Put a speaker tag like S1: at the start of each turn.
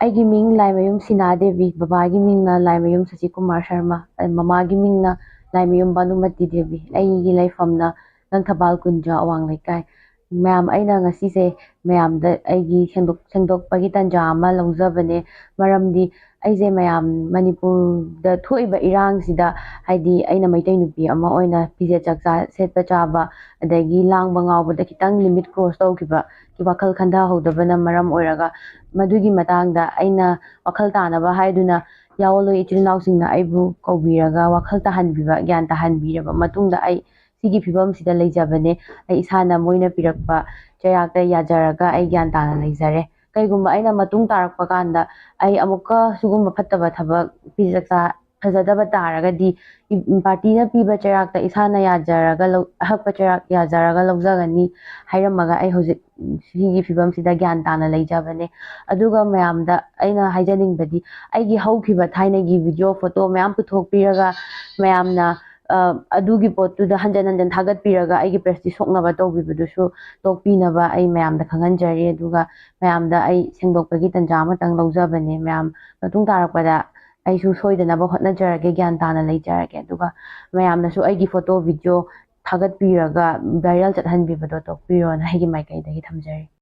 S1: ꯑꯩꯒꯤ ꯃꯤꯡ ꯂꯥꯏꯃꯌꯨꯝ ꯁꯤꯅꯥ ꯗꯦꯕꯤ, ꯕꯕꯥꯒꯤ ꯃꯤꯡꯅ ꯂꯥꯏꯃꯌꯨꯝ ꯁꯁꯤꯀꯨꯃꯥꯔ ꯁꯔꯃ, ꯃꯃꯥꯒꯤ ꯃꯤꯡꯅ ꯂꯥꯏꯃꯌꯨꯝ ꯚꯥꯅꯨꯃꯇꯤ ꯗꯦꯕꯤ, ꯑꯩꯒꯤ ꯂꯩꯐꯝꯅ ꯂꯪꯊꯕꯥꯜ ꯀꯨꯟꯖꯥ ꯑꯋꯥꯡ ꯂꯩꯀꯥꯏ꯫ ꯃꯌꯥꯝ ꯑꯩꯅ ꯉꯁꯤꯁꯦ ꯃꯌꯥꯝꯗ ꯑꯩꯒꯤ ꯁꯦꯡꯗꯣꯛꯄꯒꯤ ꯇꯥꯟꯖꯥ ꯑꯃ ꯂꯧꯖꯕꯅꯦ, ꯃꯔꯝꯗꯤ ꯑꯩꯁꯦ ꯃꯌꯥꯝ ꯃꯅꯤꯄꯨꯔꯗ ꯊꯣꯛꯏꯕ ꯏꯔꯥꯡꯁꯤꯗ ꯍꯥꯏꯗꯤ ꯑꯩꯅ ꯃꯩꯇꯩ ꯅꯨꯄꯤ ꯑꯃ ꯑꯣꯏꯅ ꯐꯤꯖꯦꯠ ꯆꯥꯛꯆꯥ ꯁꯦꯠꯄ ꯆꯥꯕ ꯑꯗꯒꯤ ꯂꯥꯡꯕ ꯉꯥꯎꯕꯗ ꯈꯤꯇꯪ ꯂꯤꯃꯤꯠ ꯀ꯭ꯔꯣꯁ ꯇꯧꯈꯤꯕ ꯋꯥꯈꯜ ꯈꯟꯊꯍꯧꯗꯕꯅ ꯃꯔꯝ ꯑꯣꯏꯔꯒ ꯃꯗꯨꯒꯤ ꯃꯇꯥꯡꯗ ꯑꯩꯅ ꯋꯥꯈꯜ ꯇꯥꯅꯕ ꯍꯥꯏꯗꯨꯅ ꯌꯥꯋꯣꯜꯂꯣꯏ ꯏꯆꯤꯜ ꯏꯅꯥꯎꯁꯤꯡꯅ ꯑꯩꯕꯨ ꯀꯧꯕꯤꯔꯒ ꯋꯥꯈꯜ ꯇꯥꯍꯟꯕꯤꯕ, ꯒ꯭ꯌꯥꯟ ꯇꯥꯍꯟꯕꯤꯔꯕ ꯃꯇꯨꯡꯗ ꯑꯩ ꯁꯤꯒꯤ ꯐꯤꯕꯝꯁꯤꯗ ꯂꯩꯖꯕꯅꯦ꯫ ꯑꯩ ꯏꯁꯥꯅ ꯃꯣꯏꯅ ꯄꯤꯔꯛꯄ ꯆꯩꯔꯥꯛꯇ ꯌꯥꯖꯔꯒ ꯑꯩ ꯒ꯭ꯌꯥꯟ ꯇꯥꯅ ꯂꯩꯖꯔꯦ꯫ ꯀꯩꯒꯨꯝꯕ ꯑꯩꯅ ꯃꯇꯨꯡ ꯇꯥꯔꯛꯄ ꯀꯥꯟꯗ ꯑꯩ ꯑꯃꯨꯛꯀ ꯁꯤꯒꯨꯝꯕ ꯐꯠꯇꯕ ꯊꯕꯛ ꯐꯤꯖꯦꯠ ꯆꯥꯛꯆꯥ ꯐꯖꯗꯕ ꯇꯥꯔꯒꯗꯤ ꯄꯥꯔꯇꯤꯅ ꯄꯤꯕ ꯆꯩꯔꯥꯛꯇ ꯏꯁꯥꯅ ꯑꯍꯛꯄ ꯆꯩꯔꯥꯛ ꯌꯥꯖꯔꯒ ꯂꯧꯖꯒꯅꯤ ꯍꯥꯏꯔꯝꯃꯒ ꯑꯩ ꯍꯧꯖꯤꯛ ꯁꯤꯒꯤ ꯐꯤꯕꯝꯁꯤꯗ ꯒ꯭ꯌꯥꯟ ꯇꯥꯅ ꯂꯩꯖꯕꯅꯦ꯫ ꯑꯗꯨꯒ ꯃꯌꯥꯝꯗ ꯑꯩꯅ ꯍꯥꯏꯖꯅꯤꯡꯕꯗꯤ ꯑꯩꯒꯤ ꯍꯧꯈꯤꯕ ꯊꯥꯏꯅꯒꯤ ꯚꯤꯗꯤꯑꯣ ꯐꯣꯇꯣ ꯃꯌꯥꯝ ꯄꯨꯊꯣꯛꯄꯤꯔꯒ ꯃꯌꯥꯝꯅ ꯑꯗꯨꯒꯤ ꯄꯣꯠꯇꯨꯗ ꯍꯟꯖꯟ ꯍꯟꯖꯟ ꯊꯥꯒꯠꯄꯤꯔꯒ ꯑꯩꯒꯤ ꯄ꯭ꯔꯦꯁꯇꯤꯖ ꯁꯣꯛꯅꯕ ꯇꯧꯕꯤꯕꯗꯨꯁꯨ ꯇꯣꯛꯄꯤꯅꯕ ꯑꯩ ꯃꯌꯥꯝꯗ ꯈꯪꯍꯟꯖꯔꯤ꯫ ꯑꯗꯨꯒ ꯃꯌꯥꯝꯗ ꯑꯩ ꯁꯦꯡꯗꯣꯛꯄꯒꯤ ꯇꯥꯟꯖꯥ ꯑꯃꯇꯪ ꯂꯧꯖꯕꯅꯦ꯫ ꯃꯌꯥꯝ ꯃꯇꯨꯡ ꯇꯥꯔꯛꯄꯗ ꯑꯩꯁꯨ ꯁꯣꯏꯗꯅꯕ ꯍꯣꯠꯅꯖꯔꯒꯦ, ꯒ꯭ꯌꯥꯟ ꯇꯥꯅ ꯂꯩꯖꯔꯒꯦ꯫ ꯑꯗꯨꯒ ꯃꯌꯥꯝꯅꯁꯨ ꯑꯩꯒꯤ ꯐꯣꯇꯣ ꯚꯤꯗꯤꯑꯣ ꯊꯥꯒꯠꯄꯤꯔꯒ ꯚꯥꯏꯔꯦꯜ ꯆꯠꯍꯟꯕꯤꯕꯗꯣ ꯇꯣꯛꯄꯤꯌꯣꯅ ꯑꯩꯒꯤ ꯃꯥꯏꯀꯩꯗꯒꯤ ꯊꯝꯖꯔꯤ꯫